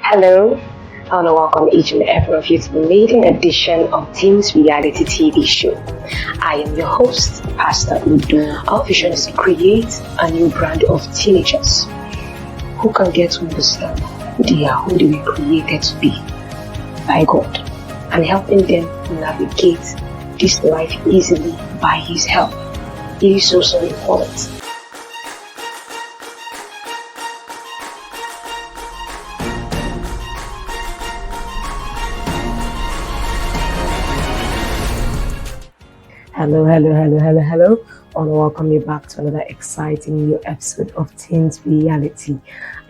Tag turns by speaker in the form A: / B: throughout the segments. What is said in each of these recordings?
A: Hello, I want to welcome each and every of you to the maiden edition of Teens Reality TV show. I am your host, Pastor Udo. Our vision is to create a new brand of teenagers who can get to understand who they are, who they were created to be by God, and helping them navigate this life easily by His help. It is so important. Hello. I want to welcome you back to another exciting new episode of Teens Reality.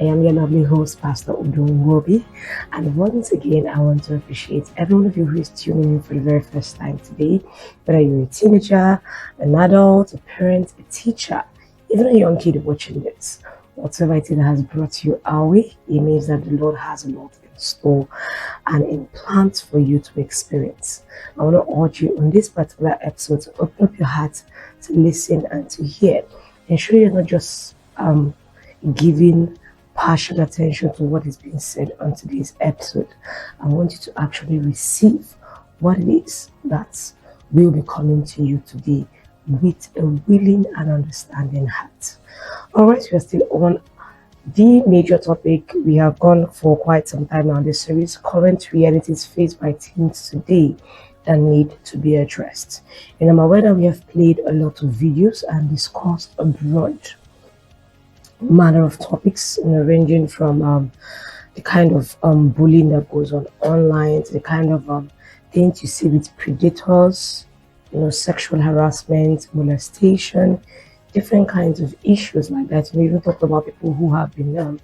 A: I am your lovely host, Pastor Udo Ngobi, and once again, I want to appreciate every one of you who is tuning in for the very first time today, whether you're a teenager, an adult, a parent, a teacher, even a young kid watching this. Whatever it is that has brought you our way, it means that the Lord has a lot in store and in plans for you to experience. I want to urge you on this particular episode to open up your heart to listen and to hear. Ensure you're not just giving partial attention to what is being said on today's episode. I want you to actually receive what it is that will be coming to you today with a willing and understanding heart. Alright, we are still on the major topic we have gone for quite some time now. This series, current realities faced by teens today that need to be addressed. And I'm aware that we have played a lot of videos and discussed a broad manner of topics, ranging from the kind of bullying that goes on online to the kind of things you see with predators, sexual harassment, molestation, different kinds of issues like that. We even talked about people who have been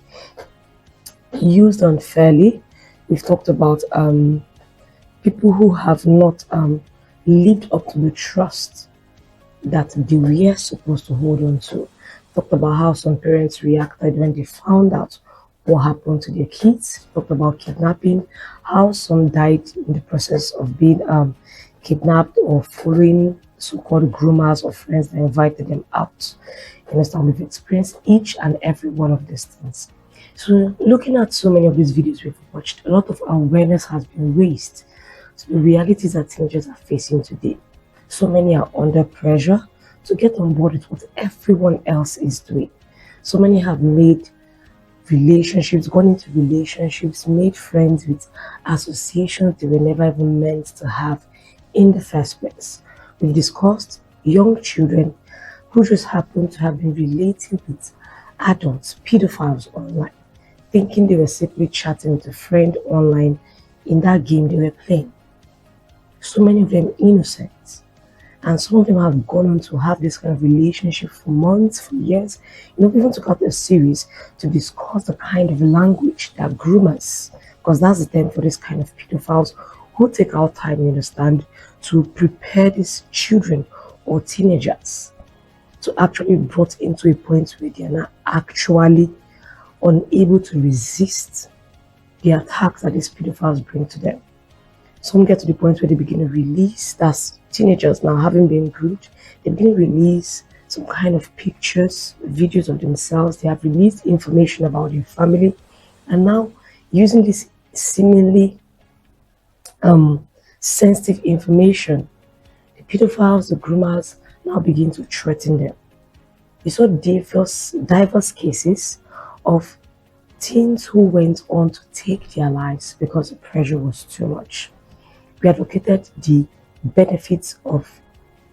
A: used unfairly. We've talked about people who have not lived up to the trust that they were supposed to hold on to. Talked about how some parents reacted when they found out what happened to their kids. Talked about kidnapping, how some died in the process of being kidnapped or following so-called groomers or friends that invited them out. You understand? We've experienced each and every one of these things. So looking at so many of these videos we've watched, a lot of awareness has been raised to the realities that teenagers are facing today. So many are under pressure to get on board with what everyone else is doing. So many have made relationships, gone into relationships, made friends with associations they were never even meant to have in the first place. We've discussed young children who just happen to have been relating with adults, pedophiles online, thinking they were simply chatting with a friend online in that game they were playing. So many of them innocent. And some of them have gone on to have this kind of relationship for months, for years. We even took out a series to discuss the kind of language that groomers, because that's the term for this kind of pedophiles, who take out time, you understand, to prepare these children or teenagers to actually be brought into a point where they are not actually unable to resist the attacks that these pedophiles bring to them. Some get to the point where they begin to release, that's teenagers now having been groomed, they begin to release some kind of pictures, videos of themselves. They have released information about their family, and now using this seemingly sensitive information, the pedophiles, the groomers now begin to threaten them. We saw diverse cases of teens who went on to take their lives because the pressure was too much. We advocated the benefits of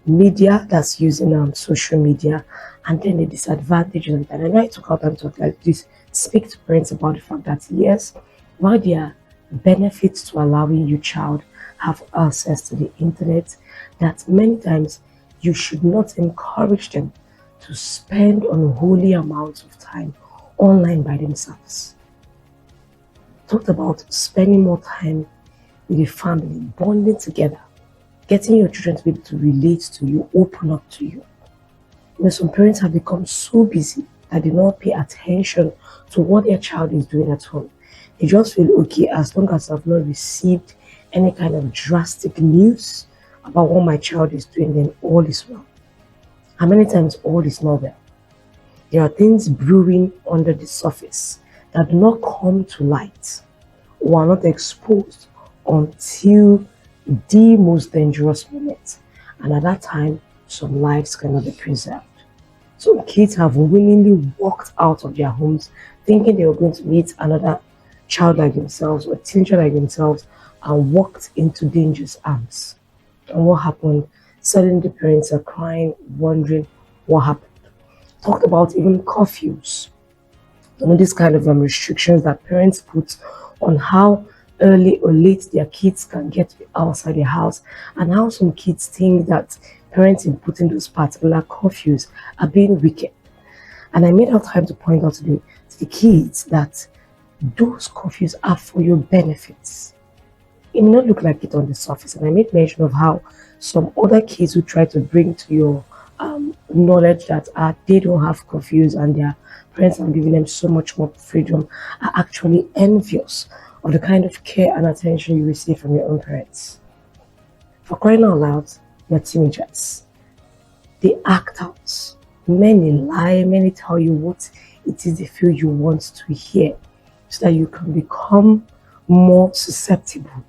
A: media, that's using social media, and then the disadvantages of that. And I took out and talk like this, speak to parents about the fact that yes, while there are benefits to allowing your child have access to the internet, that many times you should not encourage them to spend unholy amounts of time online by themselves. Talked about spending more time with your family, bonding together, getting your children to be able to relate to you, open up to you. Some parents have become so busy that they don't pay attention to what their child is doing at home. They just feel okay as long as I've not received any kind of drastic news about what my child is doing, then all is well. And many times all is not well. There are things brewing under the surface that do not come to light or are not exposed until the most dangerous moment. And at that time, some lives cannot be preserved. So kids have willingly walked out of their homes thinking they were going to meet another child like themselves or teenager like themselves and walked into dangerous arms. And what happened? Suddenly the parents are crying, wondering what happened. Talked about even curfews, these kind of restrictions that parents put on how early or late their kids can get outside their house, and how some kids think that parents in putting those particular curfews are being wicked. And I made out time to point out to the kids that those curfews are for your benefits. It may not look like it on the surface, and I made mention of how some other kids who try to bring to your knowledge that they don't have curfews and their parents are giving them so much more freedom are actually envious of the kind of care and attention you receive from your own parents. For crying out loud, they're teenagers. They act out. Many lie, many tell you what it is they feel you want to hear so that you can become more susceptible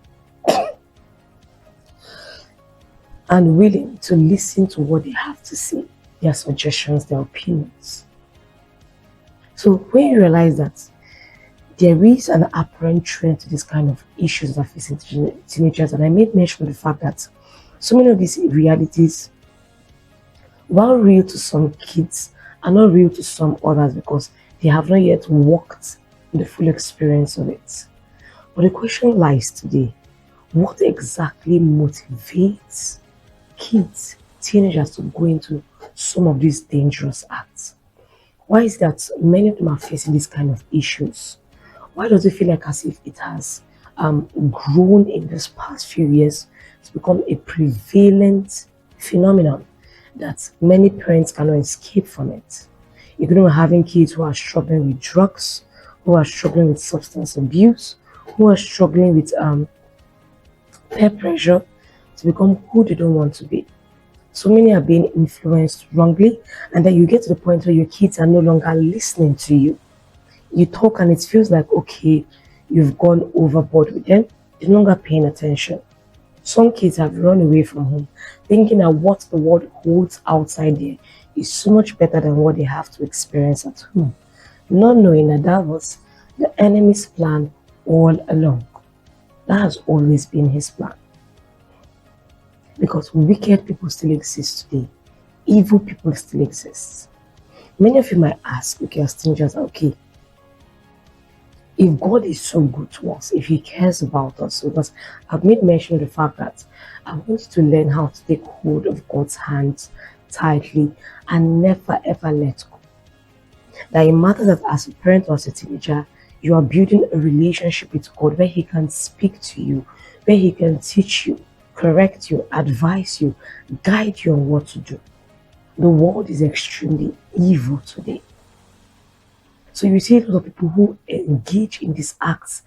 A: and willing to listen to what they have to say, their suggestions, their opinions. So when you realize that there is an apparent trend to this kind of issues that facing teenagers, and I made mention of the fact that so many of these realities, while real to some kids, are not real to some others because they have not yet walked in the full experience of it. But the question lies today, what exactly motivates kids, teenagers to go into some of these dangerous acts? Why is that many of them are facing these kind of issues? Why does it feel like as if it has grown in this past few years to become a prevalent phenomenon that many parents cannot escape from it? You're going to be having kids who are struggling with drugs, who are struggling with substance abuse, who are struggling with peer pressure to become who they don't want to be. So many are being influenced wrongly, and then you get to the point where your kids are no longer listening to you. You talk and it feels like, okay, you've gone overboard with them. They're no longer paying attention. Some kids have run away from home, thinking that what the world holds outside there is so much better than what they have to experience at home, not knowing that that was the enemy's plan all along. That has always been his plan. Because wicked people still exist today. Evil people still exist. Many of you might ask, okay, as teenagers, okay, if God is so good to us, if He cares about us, because I've made mention of the fact that I want you to learn how to take hold of God's hands tightly and never ever let go. That it matters that as a parent or as a teenager, you are building a relationship with God where He can speak to you, where He can teach you, correct you, advise you, guide you on what to do. The world is extremely evil today. So you see a lot of people who engage in these acts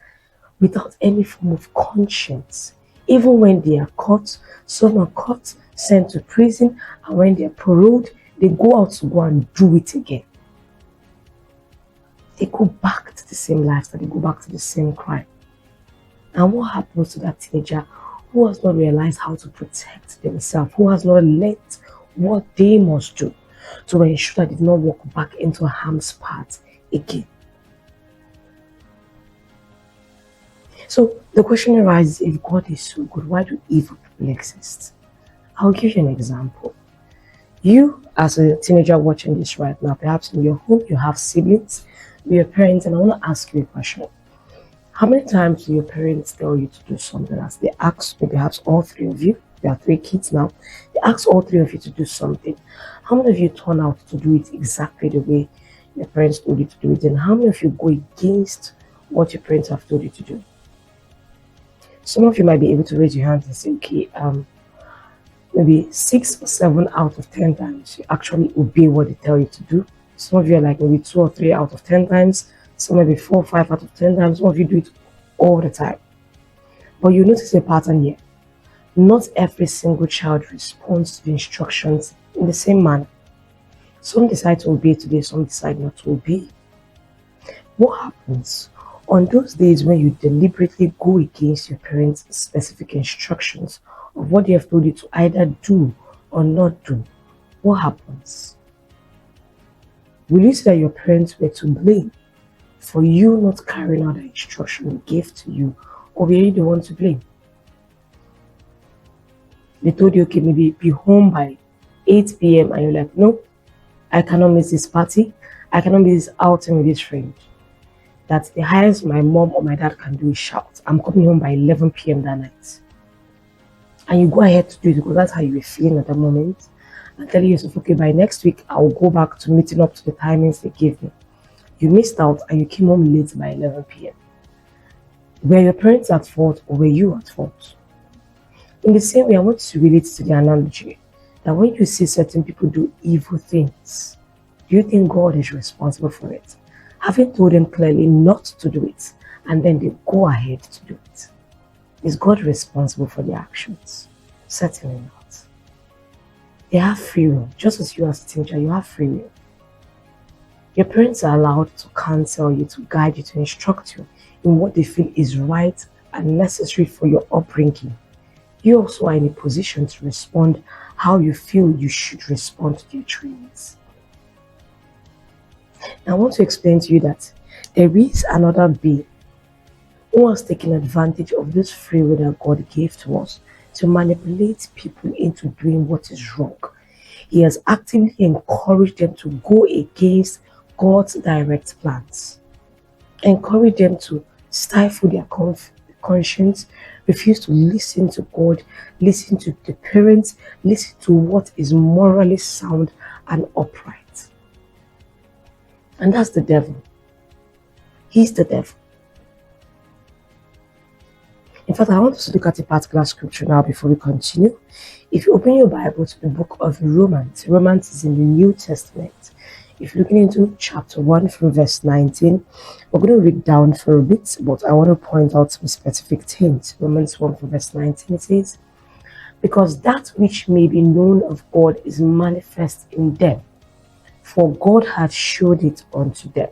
A: without any form of conscience. Even when they are caught, some are caught, sent to prison, and when they are paroled, they go out to go and do it again. They go back to the same lifestyle, they go back to the same crime. And what happens to that teenager who has not realized how to protect themselves, who has not learned what they must do to ensure that they do not walk back into harm's path again? So the question arises, if God is so good, why do evil people exist? I'll give you an example. You, as a teenager watching this right now, perhaps in your home you have siblings, your parents, and I want to ask you a question. How many times do your parents tell you to do something as they ask, maybe perhaps all three of you, there are 3 kids now, they ask all 3 of you to do something. How many of you turn out to do it exactly the way your parents told you to do it? And how many of you go against what your parents have told you to do? Some of you might be able to raise your hands and say, okay, maybe 6 or 7 out of 10 times you actually obey what they tell you to do. Some of you are like maybe 2 or 3 out of 10 times. Some maybe 4 or 5 out of 10 times. Some of you do it all the time. But you notice a pattern here. Not every single child responds to the instructions in the same manner. Some decide to obey today, some decide not to obey. What happens On those days when you deliberately go against your parents' specific instructions of what they have told you to either do or not do, what happens? Will you say that your parents were to blame for you not carrying out the instruction they gave to you, or were you the one to blame? They told you, okay, maybe be home by 8 p.m. and you're like, no, I cannot miss this party. I cannot miss this outing with this friend. That the highest my mom or my dad can do is shout, I'm coming home by 11 p.m. that night. And you go ahead to do it because that's how you were feeling at the moment. And telling yourself, okay, by next week, I'll go back to meeting up to the timings they gave me. You missed out and you came home late by 11 p.m. Were your parents at fault or were you at fault? In the same way, I want to relate to the analogy that when you see certain people do evil things, do you think God is responsible for it? Having told them clearly not to do it, and then they go ahead to do it. Is God responsible for their actions? Certainly not. They have free will, just as you as a teenager, you have free will. Your parents are allowed to counsel you, to guide you, to instruct you in what they feel is right and necessary for your upbringing. You also are in a position to respond how you feel you should respond to their trainings. Now, I want to explain to you that there is another being who has taken advantage of this free will that God gave to us to manipulate people into doing what is wrong. He has actively encouraged them to go against God's direct plans, encourage them to stifle their conscience, refuse to listen to God, listen to the parents, listen to what is morally sound and upright. And that's the devil. He's the devil. In fact, I want us to look at a particular scripture now before we continue. If you open your Bible to the book of Romans, Romans is in the New Testament. If you're looking into chapter 1 from verse 19, we're going to read down for a bit, but I want to point out some specific things. Romans 1 from verse 19, it says, because that which may be known of God is manifest in them, for God hath showed it unto them.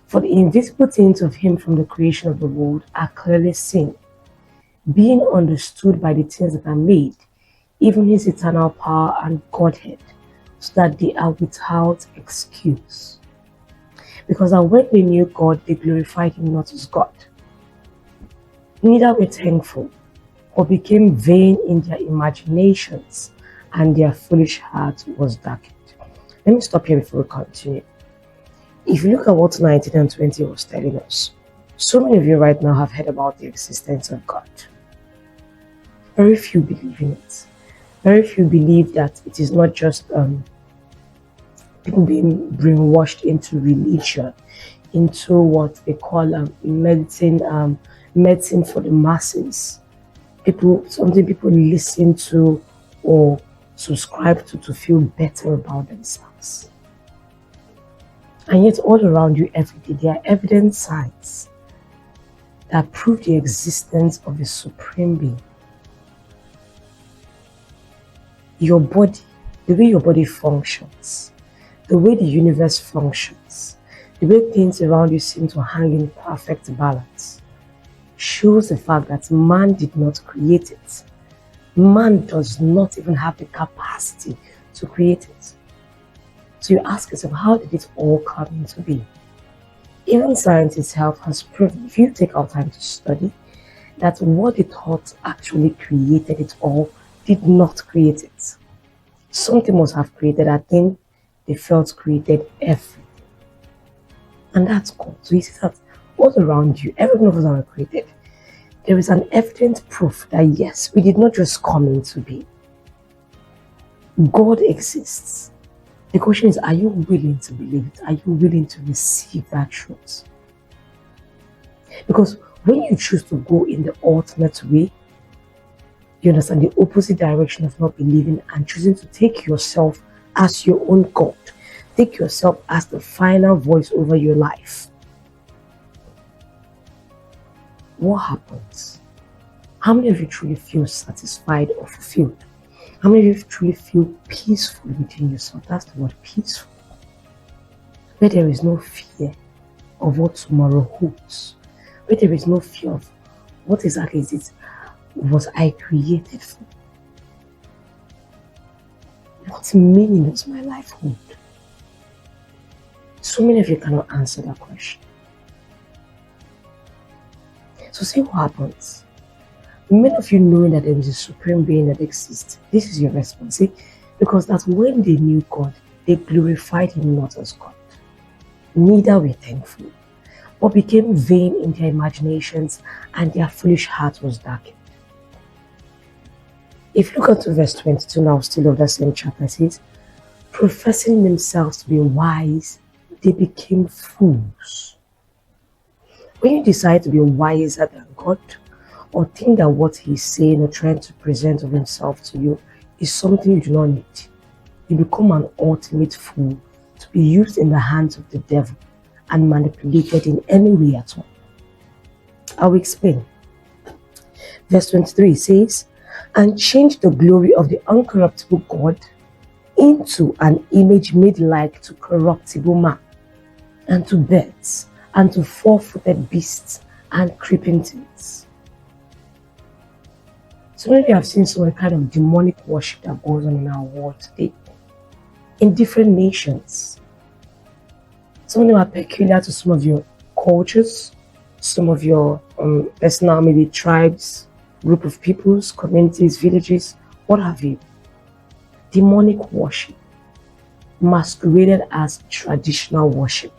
A: For the invisible things of him from the creation of the world are clearly seen, being understood by the things that are made, even his eternal power and Godhead, so that they are without excuse. Because that when they knew God, they glorified him not as God, neither were thankful, or became vain in their imaginations, and their foolish heart was darkened. Let me stop here before we continue. If you look at what 19 and 20 was telling us, so many of you right now have heard about the existence of God. Very few believe in it. Very few believe that it is not just people being brainwashed into religion, into what they call medicine for the masses. Something people listen to or subscribe to feel better about themselves. And yet all around you every day, there are evident signs that prove the existence of a supreme being. Your body, the way your body functions, the way the universe functions, the way things around you seem to hang in perfect balance, shows the fact that man did not create it. Man does not even have the capacity to create it. So you ask yourself, how did it all come into being? Even science itself has proven, if you take our time to study, that what it thought actually created it all did not create it. Something must have created that thing they felt created everything. And that's God. So you see that all around you, every one of us are created. There is an evident proof that yes, we did not just come into being. God exists. The question is, are you willing to believe it? Are you willing to receive that truth? Because when you choose to go in the alternate way, you understand the opposite direction of not believing and choosing to take yourself as your own God, take yourself as the final voice over your life. What happens? How many of you truly feel satisfied or fulfilled? How many of you truly feel peaceful within yourself? That's the word peaceful. Where there is no fear of what tomorrow holds, where there is no fear of what exactly is it was I created for? What meaning does my life hold? So many of you cannot answer that question. So see what happens. Many of you knowing that there is a supreme being that exists, this is your response. See? Because that's when they knew God, they glorified him not as God. Neither were thankful, but became vain in their imaginations, and their foolish heart was darkened. If you look at verse 22 now, still of that same chapter, it says, professing themselves to be wise, they became fools. When you decide to be wiser than God, or think that what he's saying or trying to present of himself to you is something you do not need, you become an ultimate fool to be used in the hands of the devil and manipulated in any way at all. I will explain. Verse 23 says, and change the glory of the uncorruptible God into an image made like to corruptible man, and to birds, and to four-footed beasts, and creeping things. So many of you have seen some kind of demonic worship that goes on in our world today, in different nations. Some of them are peculiar to some of your cultures, some of your personal, maybe tribes, group of peoples, communities, villages, what have you. Demonic worship masqueraded as traditional worship.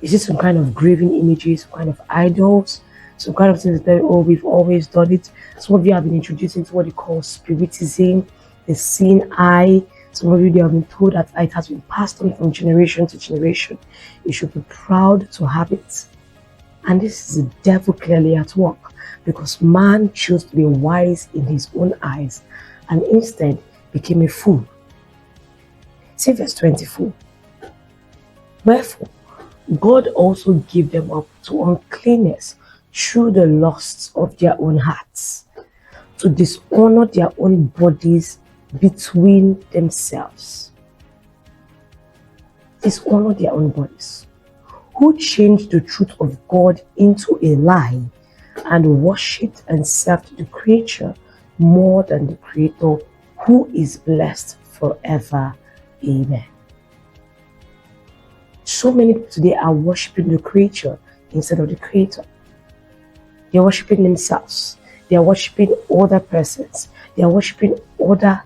A: Is it some kind of graven images, some kind of idols, some kind of things that, oh, we've always done it. Some of you have been introduced into what they call spiritism, the seeing eye. Some of you, they have been told that it has been passed on from generation to generation. You should be proud to have it. And this is the devil clearly at work, because man chose to be wise in his own eyes and instead became a fool. See verse 24. Wherefore, God also gave them up to uncleanness through the lusts of their own hearts, to dishonor their own bodies between themselves. Dishonor their own bodies. Who changed the truth of God into a lie and worshipped and served the creature more than the Creator, who is blessed forever. Amen. So many people today are worshipping the creature instead of the Creator. They are worshipping themselves. They are worshipping other persons. They are worshipping other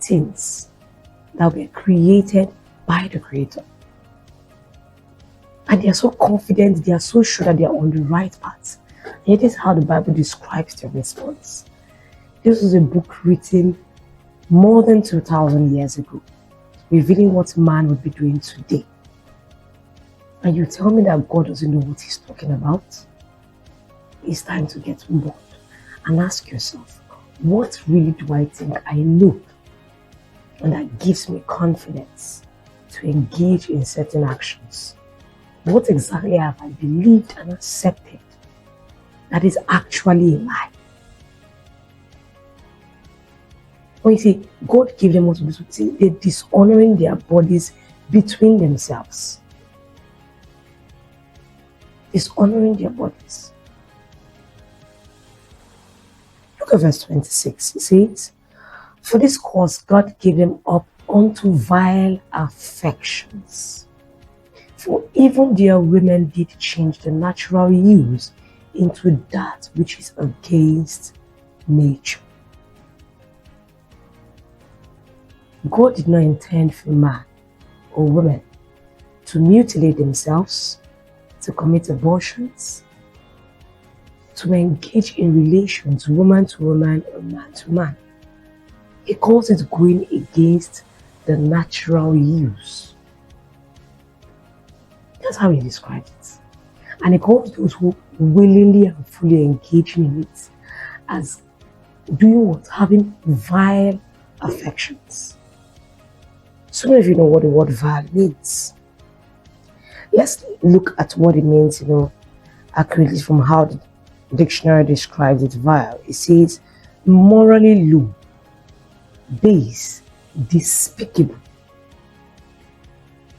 A: things that were created by the Creator. And they are so confident, they are so sure that they are on the right path. And it is how the Bible describes their response. This is a book written more than 2,000 years ago, revealing what man would be doing today. And you tell me that God doesn't know what he's talking about? It's time to get on board and ask yourself, what really do I think I know? And that gives me confidence to engage in certain actions. What exactly have I believed and accepted that is actually a lie? When you say God gave them what to do, they're dishonoring their bodies between themselves. Dishonoring their bodies. Look at verse 26. It says, for this cause God gave them up unto vile affections. For even their women did change the natural use into that which is against nature. God did not intend for man or woman to mutilate themselves, to commit abortions, to engage in relations, woman to woman or man to man. He calls it going against the natural use. That's how he describes it. And he calls those who willingly and fully engage in it as doing what? Having vile affections. So many of you know what the word vile means. Let's look at what it means, accurately from how the dictionary describes it. Vile. It says morally low, base, despicable.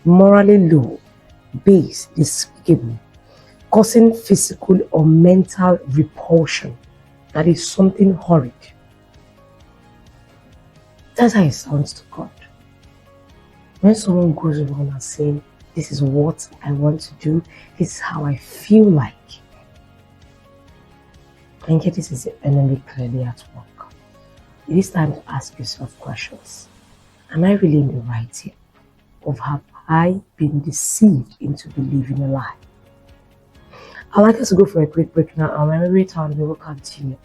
A: Morally low, base, despicable, causing physical or mental repulsion. That is something horrid. That's how it sounds to God. When someone goes around and saying, this is what I want to do, this is how I feel like, and yet this is the enemy clearly at work. It is time to ask yourself questions. Am I really in the right here? Or have I been deceived into believing a lie? I'd like us to go for a quick break now, and when we return, we will continue.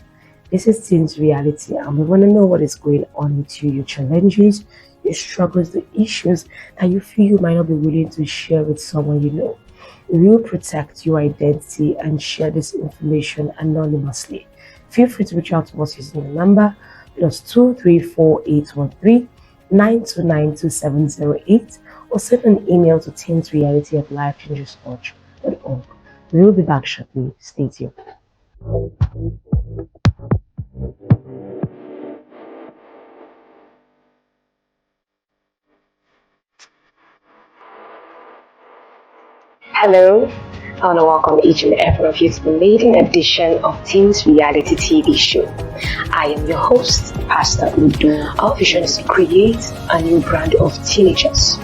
A: This is Teens Reality, and we want to know what is going on with you, your challenges, your struggles, the issues that you feel you might not be willing to share with someone you know. We will protect your identity and share this information anonymously. Feel free to reach out to us using the number +234 813 929 2708 or send an email to teensreality@lifechangerswatch.org. We will be back shortly. Stay tuned. Hello, I want to welcome each and every of you to the maiden edition of Teens Reality TV show. I am your host, Pastor Udo. Our vision is to create a new brand of teenagers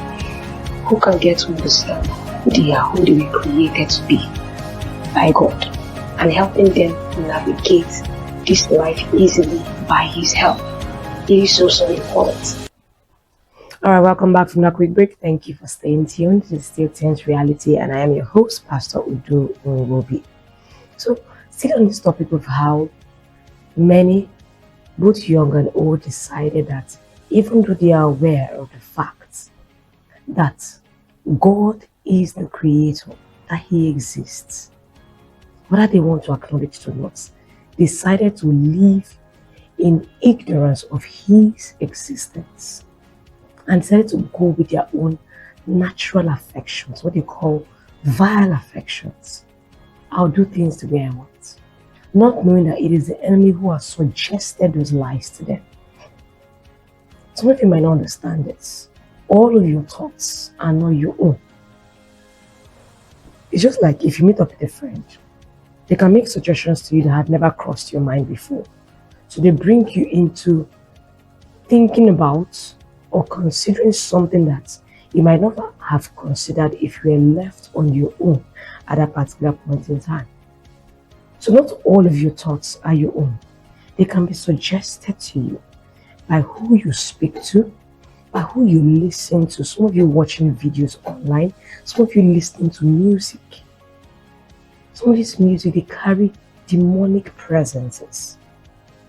A: who can get to understand who they are, who they were created to be by God, and helping them navigate this life easily by His help. It is so important. Alright, welcome back from that quick break. Thank you for staying tuned. This is still Teens Reality, and I am your host, Pastor Udo Nwobi. So, still on this topic of how many, both young and old, decided that even though they are aware of the fact that God is the creator, that He exists, whether they want to acknowledge it or not, decided to live in ignorance of His existence and decided to go with their own natural affections, what they call vile affections. I'll do things the way I want, not knowing that it is the enemy who has suggested those lies to them. Some of you might not understand this. All of your thoughts are not your own. It's just like if you meet up with a friend, they can make suggestions to you that had never crossed your mind before. So they bring you into thinking about or considering something that you might not have considered if you were left on your own at that particular point in time. So not all of your thoughts are your own. They can be suggested to you by who you speak to, by who you listen to. Some of you watching videos online, some of you listening to music. Some of this music, they carry demonic presences.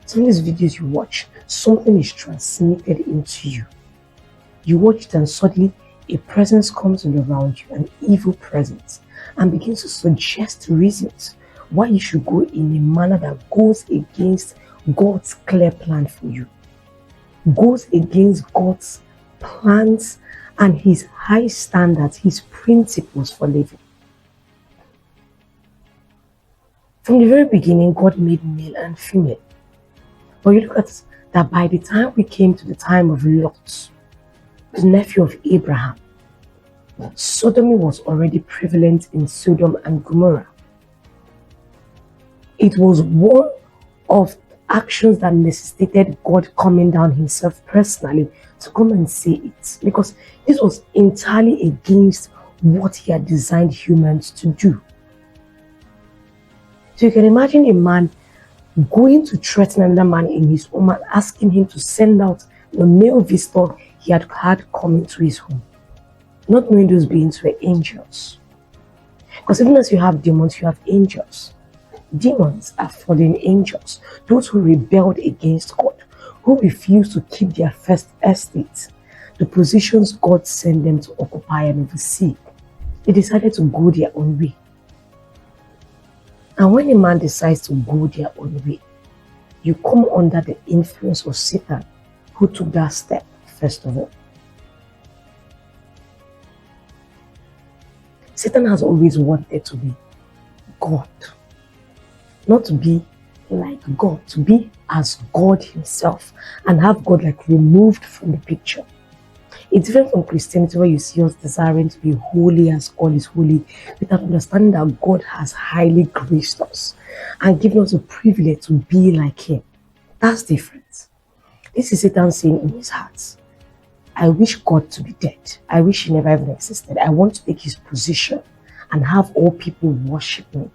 A: Some of these videos you watch, something is transmitted into you. You watch it and suddenly a presence comes around you, an evil presence, and begins to suggest reasons why you should go in a manner that goes against God's clear plan for you, goes against God's plans and His high standards, His principles for living. From the very beginning, God made male and female. But you look at that by the time we came to the time of Lot, the nephew of Abraham, sodomy was already prevalent in Sodom and Gomorrah. It was one of actions that necessitated God coming down Himself personally to come and say it, because this was entirely against what He had designed humans to do. So you can imagine a man going to threaten another man in his home and asking him to send out the male visitor he had come into his home, not knowing those beings were angels. Because even as you have demons, you have angels. Demons are fallen angels, those who rebelled against God, who refused to keep their first estate, the positions God sent them to occupy and oversee. They decided to go their own way. And when a man decides to go their own way, you come under the influence of Satan, who took that step first of all. Satan has always wanted to be God, not to be like God, to be as God Himself and have God like removed from the picture. It's different from Christianity, where you see us desiring to be holy as God is holy, without understanding that God has highly graced us and given us a privilege to be like Him. That's different. This is Satan saying in his heart, I wish God to be dead. I wish He never even existed. I want to take His position and have all people worship me.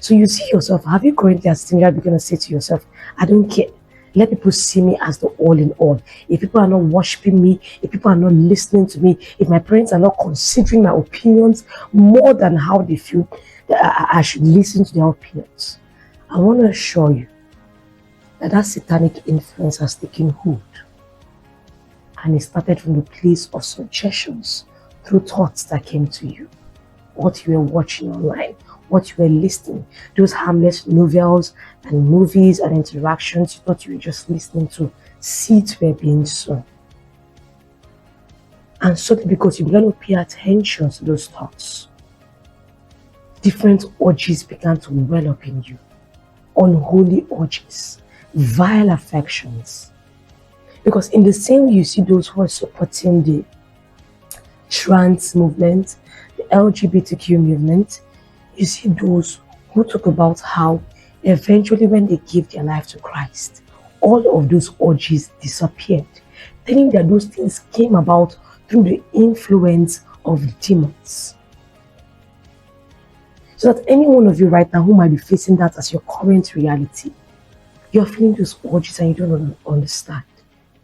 A: So you see yourself, have you currently as a teenager begun to say to yourself, I don't care. Let people see me as the all in all. If people are not worshiping me, if people are not listening to me, if my parents are not considering my opinions more than how they feel, that I should listen to their opinions. I want to assure you that satanic influence has taken hold. And it started from the place of suggestions through thoughts that came to you. What you were watching online, what you were listening, those harmless novels and movies and interactions you thought you were just listening to, seeds were being sown. And suddenly, because you began to pay attention to those thoughts, different urges began to well up in you. Unholy urges, vile affections. Because in the same way you see those who are supporting the trans movement, the LGBTQ movement, you see those who talk about how eventually when they give their life to Christ, all of those urges disappeared, telling that those things came about through the influence of demons. So that any one of you right now who might be facing that as your current reality, you're feeling those urges and you don't understand.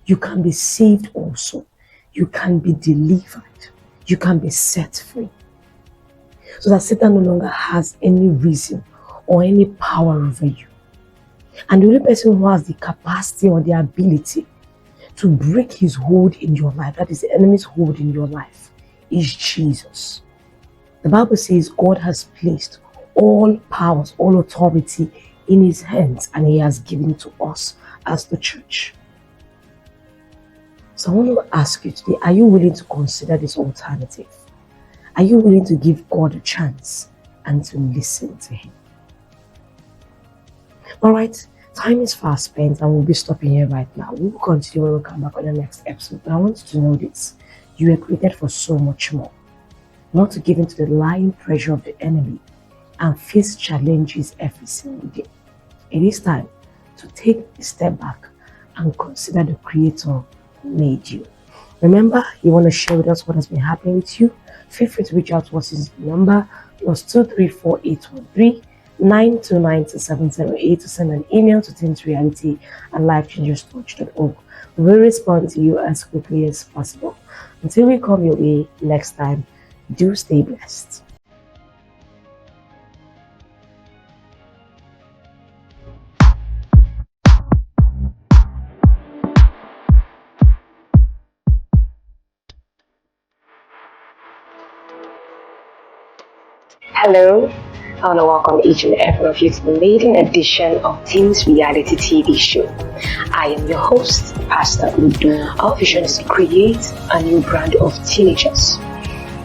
A: You can be saved also. You can be delivered. You can be set free. So that Satan no longer has any reason or any power over you. And the only person who has the capacity or the ability to break his hold in your life, that is the enemy's hold in your life, is Jesus. The Bible says God has placed all powers, all authority in His hands, and He has given it to us as the church. So I want to ask you today, are you willing to consider this alternative? Are you willing to give God a chance and to listen to Him? Alright, time is fast spent and we'll be stopping here right now. We will continue when we come back on the next episode. But I want you to know this. You were created for so much more. Not to give in to the lying pressure of the enemy and face challenges every single day. It is time to take a step back and consider the Creator who made you. Remember, you want to share with us what has been happening with you? Feel free to reach out to us. This number +234 9292708 to send an email to teensreality at lifechangerstouch.org. We will respond to you as quickly as possible. Until we come your way next time, do stay blessed. Hello, I want to welcome each and every of you to the maiden edition of Teens Reality TV show. I am your host, Pastor Udo. Our vision is to create a new brand of teenagers